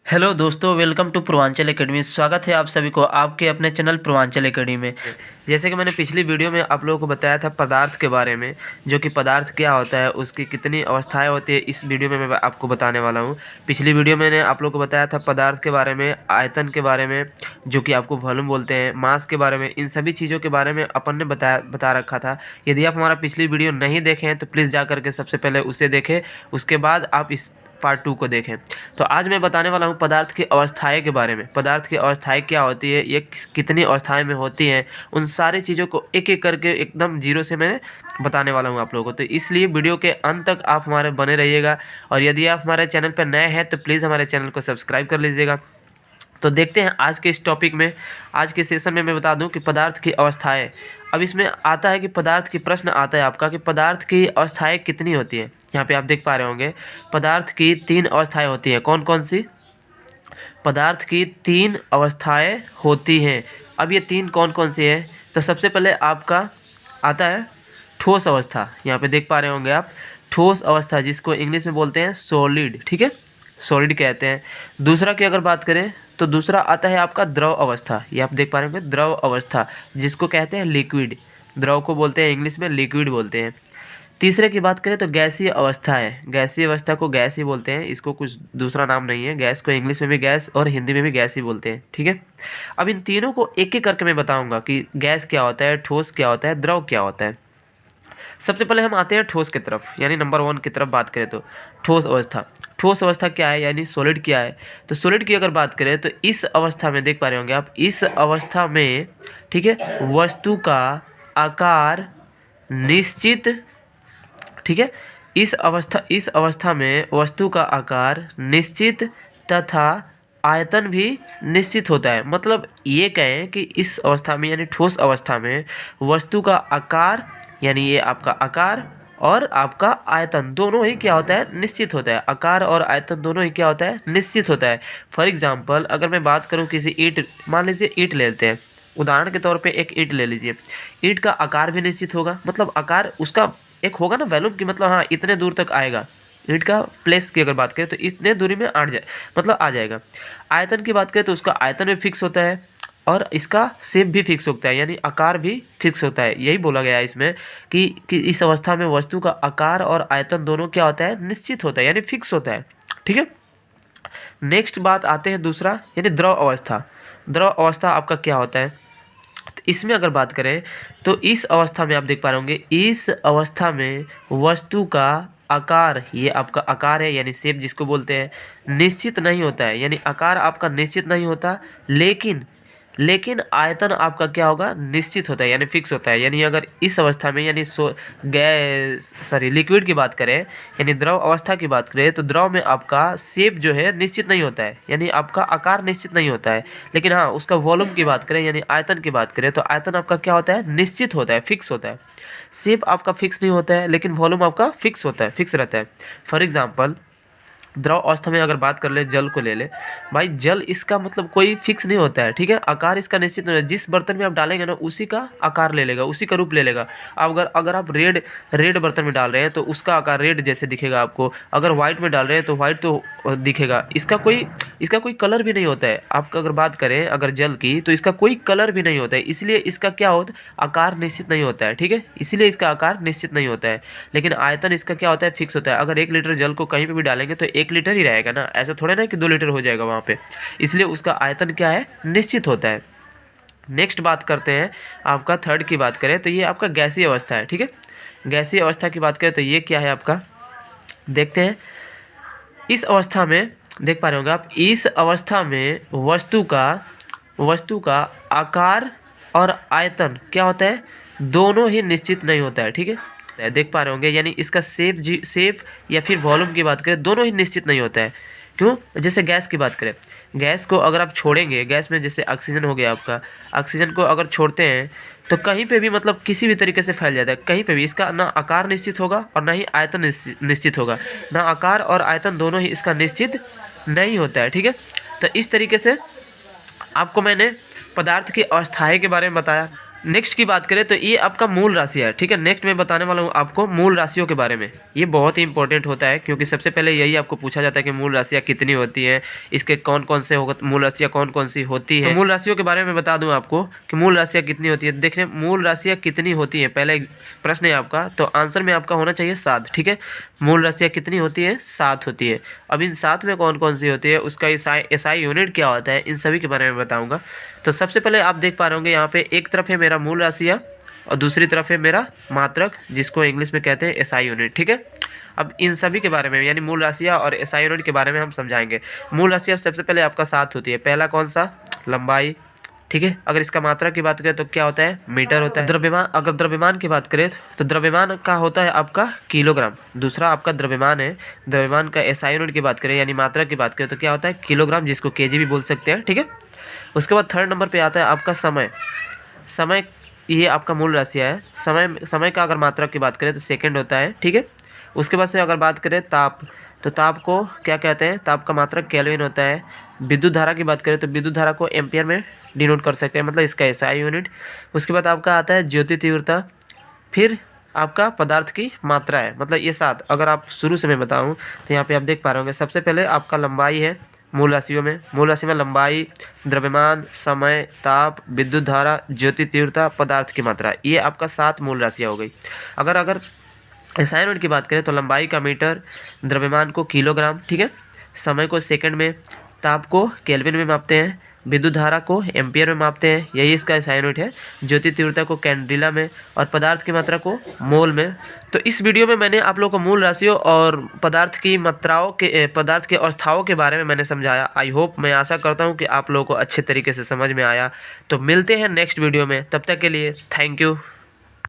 Hello दोस्तों, welcome to Purvanchal academy. स्वागत है आप सभी को आपके अपने चैनल पूर्वांचल एकेडमी में। जैसे कि मैंने पिछली वीडियो में आप लोगों को बताया था पदार्थ के बारे में, जो कि पदार्थ क्या होता है, उसकी कितनी अवस्थाएं होती है, इस वीडियो में मैं आपको बताने वाला हूं। पिछली वीडियो में मैंने आप लोगों को बताया था पदार्थ के बारे में, आयतन के बारे में, जो कि आपको वॉल्यूम बोलते हैं, मास के बारे में, इन सभी चीज़ों के बारे में अपन ने बता रखा था। यदि आप हमारा पिछली वीडियो नहीं देखे हैं तो प्लीज़ जा करके सबसे पहले उसे देखें, उसके बाद आप इस पार्ट 2 को देखें। तो आज मैं बताने वाला हूं पदार्थ की अवस्थाएं के बारे में। पदार्थ की अवस्थाएं क्या होती है, ये कितनी अवस्थाएं में होती हैं, उन सारी चीज़ों को एक एक करके एकदम जीरो से मैं बताने वाला हूं आप लोगों को। तो इसलिए वीडियो के अंत तक आप हमारे बने रहिएगा। और यदि आप हमारे चैनल पर नए हैं तो प्लीज़ हमारे चैनल को सब्सक्राइब कर लीजिएगा। तो देखते हैं आज के इस टॉपिक में। आज के सेशन में मैं बता दूं कि पदार्थ की अवस्थाएं। अब इसमें आता है कि पदार्थ की प्रश्न आता है आपका कि पदार्थ की अवस्थाएं कितनी होती हैं। यहाँ पे आप देख पा रहे होंगे पदार्थ की 3 अवस्थाएं होती हैं। कौन कौन सी? पदार्थ की 3 अवस्थाएं होती हैं। अब ये 3 कौन कौन सी है? तो सबसे पहले आपका आता है ठोस अवस्था। यहाँ पे देख पा रहे होंगे आप, ठोस अवस्था, जिसको इंग्लिश में बोलते हैं सॉलिड। ठीक है, सॉलिड कहते हैं। दूसरा की अगर बात करें तो दूसरा आता है आपका द्रव अवस्था। ये आप देख पा रहे होंगे द्रव अवस्था, जिसको कहते हैं लिक्विड। द्रव को बोलते हैं इंग्लिश में लिक्विड बोलते हैं। तीसरे की बात करें तो गैसीय अवस्था है। गैसीय अवस्था को गैस ही बोलते हैं, इसको कुछ दूसरा नाम नहीं है। गैस को इंग्लिश में भी गैस और हिंदी में भी गैस ही बोलते हैं। ठीक है, अब इन तीनों को एक एक करके मैं बताऊंगा कि गैस क्या होता है, ठोस क्या होता है, द्रव क्या होता है। सबसे पहले हम आते हैं ठोस की तरफ, यानी नंबर 1 की तरफ बात करें तो ठोस अवस्था। ठोस अवस्था क्या है, यानी सॉलिड क्या है? तो सॉलिड की अगर बात करें तो इस अवस्था में देख पा रहे होंगे आप, इस अवस्था में, ठीक है, वस्तु का आकार निश्चित, ठीक है, इस अवस्था में वस्तु का आकार निश्चित तथा आयतन भी निश्चित होता है। मतलब ये कहें कि इस अवस्था में, यानी ठोस अवस्था में, वस्तु का आकार, यानी ये आपका आकार और आपका आयतन दोनों ही क्या होता है, निश्चित होता है। आकार और आयतन दोनों ही क्या होता है, निश्चित होता है। फॉर एग्जांपल अगर मैं बात करूं किसी ईंट, मान लीजिए ईंट लेते हैं, उदाहरण के तौर पे एक ईंट ले लीजिए। ईंट का आकार भी निश्चित होगा, मतलब आकार उसका एक होगा ना वैल्यूम की, मतलब हाँ इतने दूर तक आएगा। ईंट का प्लेस की अगर बात करें तो इतने दूरी में आ जाएगा। आयतन की बात करें तो उसका आयतन भी फिक्स होता है और इसका शेप भी फिक्स होता है, यानी आकार भी फिक्स होता है। यही बोला गया है इसमें कि इस अवस्था में वस्तु का आकार और आयतन दोनों क्या होता है, निश्चित होता है, यानी फिक्स होता है। ठीक है, नेक्स्ट बात आते हैं दूसरा, यानी द्रव अवस्था। द्रव अवस्था आपका क्या होता है? तो इसमें अगर बात करें तो इस अवस्था में आप देख पा रहे होंगे, इस अवस्था में वस्तु का आकार, ये आपका आकार है यानी शेप जिसको बोलते हैं, निश्चित नहीं होता है। यानी आकार आपका निश्चित नहीं होता, लेकिन आयतन आपका क्या होगा, निश्चित होता है, यानी फिक्स होता है। यानी अगर इस अवस्था में, यानी लिक्विड की बात करें, यानी द्रव अवस्था की बात करें, तो द्रव में आपका शेप जो है निश्चित नहीं होता है, यानी आपका आकार निश्चित नहीं होता है। लेकिन हाँ, उसका वॉल्यूम की बात करें, यानी आयतन की बात करें, तो आयतन आपका क्या होता है, निश्चित होता है, फिक्स होता है। शेप आपका फिक्स नहीं होता है, लेकिन वॉल्यूम आपका फिक्स होता है, फिक्स रहता है। फॉर एग्जाम्पल द्रव अवस्था में अगर बात कर ले, जल को ले ले भाई, जल इसका मतलब कोई फिक्स नहीं होता है। ठीक है, आकार इसका निश्चित नहीं है। जिस बर्तन में आप डालेंगे ना उसी का आकार ले लेगा, उसी का रूप ले लेगा। अब अगर आप रेड बर्तन में डाल रहे हैं तो उसका आकार रेड जैसे दिखेगा आपको। अगर व्हाइट में डाल रहे हैं तो व्हाइट तो दिखेगा। इसका कोई कलर भी नहीं होता है। आपका अगर बात करें अगर जल की, तो इसका कोई कलर भी नहीं होता है, इसलिए इसका क्या होता है, आकार निश्चित नहीं होता है। ठीक है, इसीलिए इसका आकार निश्चित नहीं होता है। लेकिन आयतन इसका क्या होता है, फिक्स होता है। अगर 1 लीटर जल को कहीं पर भी डालेंगे तो 1 लीटर ही रहेगा ना, ऐसा थोड़ा ना कि 2 लीटर हो जाएगा वहाँ पे। इसलिए उसका आयतन क्या है, निश्चित होता है। नेक्स्ट बात करते हैं, आपका थर्ड की बात करें तो ये आपका गैसीय अवस्था है। ठीक है, गैसीय अवस्था की बात करें तो ये क्या है आपका, देखते हैं। इस अवस्था में देख पा रहे होंगे आप, इस अवस्था में वस्तु का आकार और आयतन क्या होता है, दोनों ही निश्चित नहीं होता है। ठीक है, देख पा रहे होंगे, यानी इसका शेप या फिर वॉल्यूम की बात करें, दोनों ही निश्चित नहीं होता है। क्यों? जैसे गैस की बात करें, गैस को अगर आप छोड़ेंगे, गैस में जैसे ऑक्सीजन हो गया आपका, ऑक्सीजन को अगर छोड़ते हैं तो कहीं पे भी मतलब किसी भी तरीके से फैल जाता है, कहीं पे भी इसका ना आकार निश्चित होगा और ना ही आयतन निश्चित होगा। ना आकार और आयतन दोनों ही इसका निश्चित नहीं होता है। ठीक है, तो इस तरीके से आपको मैंने पदार्थ की अवस्थाएं के बारे में बताया। नेक्स्ट की बात करें तो ये आपका मूल राशि है, ठीक है। नेक्स्ट मैं बताने वाला हूँ आपको मूल राशियों के बारे में। ये बहुत ही इंपॉर्टेंट होता है क्योंकि सबसे पहले यही आपको पूछा जाता है कि मूल राशियाँ कितनी होती हैं, इसके कौन कौन से मूल राशियाँ कौन कौन सी होती है। तो मूल राशियों के बारे में बता दूँ आपको कि मूल राशियाँ कितनी होती है। देखिए मूल राशियाँ कितनी होती हैं, पहले प्रश्न है आपका, तो आंसर में आपका होना चाहिए 7, ठीक है। मूल राशियाँ कितनी होती है? 7 होती है। अब इन 7 में कौन कौन सी होती है, उसका एसआई यूनिट क्या होता है, इन सभी के बारे में बताऊंगा। तो सबसे पहले आप देख पा रहे होंगे यहाँ पे एक तरफ है मेरा मूल राशियाँ और दूसरी तरफ है मेरा मात्रक, जिसको इंग्लिश में कहते हैं एसआई यूनिट, ठीक है। अब इन सभी के बारे में यानी मूल राशियाँ और एसआई यूनिट के बारे में हम समझाएंगे। मूल राशियाँ सबसे पहले आपका 7 होती है। पहला कौन सा? लंबाई, ठीक है। अगर इसका मात्रा की बात करें तो क्या होता है? मीटर होता है। द्रव्यमान, अगर द्रव्यमान की बात करें तो द्रव्यमान का होता है आपका किलोग्राम। दूसरा आपका द्रव्यमान है। द्रव्यमान का एसआई यूनिट की बात करें यानी मात्रा की बात करें तो क्या होता है? किलोग्राम, जिसको केजी भी बोल सकते हैं, ठीक है। उसके बाद थर्ड नंबर पे आता है आपका समय। समय ये आपका मूल राशियाँ है। समय का अगर मात्रा की बात करें तो सेकंड होता है, ठीक है। उसके बाद से अगर बात करें ताप, तो ताप को क्या कहते हैं? ताप का मात्रक केल्विन होता है। विद्युत धारा की बात करें तो विद्युत धारा को एम्पियर में डिनोट कर सकते हैं, मतलब इसका एसआई यूनिट। उसके बाद आपका आता है ज्योति तीव्रता, फिर आपका पदार्थ की मात्रा है, मतलब ये 7। अगर आप शुरू से मैं बताऊं तो यहाँ पे आप देख पा रहे होंगे सबसे पहले आपका लंबाई है मूल राशियों में। मूल राशि में लंबाई, द्रव्यमान, समय, ताप, विद्युत धारा, ज्योति तीव्रता, पदार्थ की मात्रा, ये आपका 7 मूल राशियाँ हो गई। अगर एसआई यूनिट की बात करें तो लंबाई का मीटर, द्रव्यमान को किलोग्राम, ठीक है। समय को सेकंड में, ताप को केल्विन में मापते हैं, विद्युत धारा को एम्पियर में मापते हैं, यही इसका एसआई यूनिट है। ज्योति तीव्रता को कैंडेला में और पदार्थ की मात्रा को मोल में। तो इस वीडियो में मैंने आप लोगों को मूल राशियों और पदार्थ की मात्राओं के पदार्थ के अवस्थाओं के बारे में मैंने समझाया। आई होप, मैं आशा करता हूँ कि आप लोगों को अच्छे तरीके से समझ में आया। तो मिलते हैं नेक्स्ट वीडियो में, तब तक के लिए थैंक यू।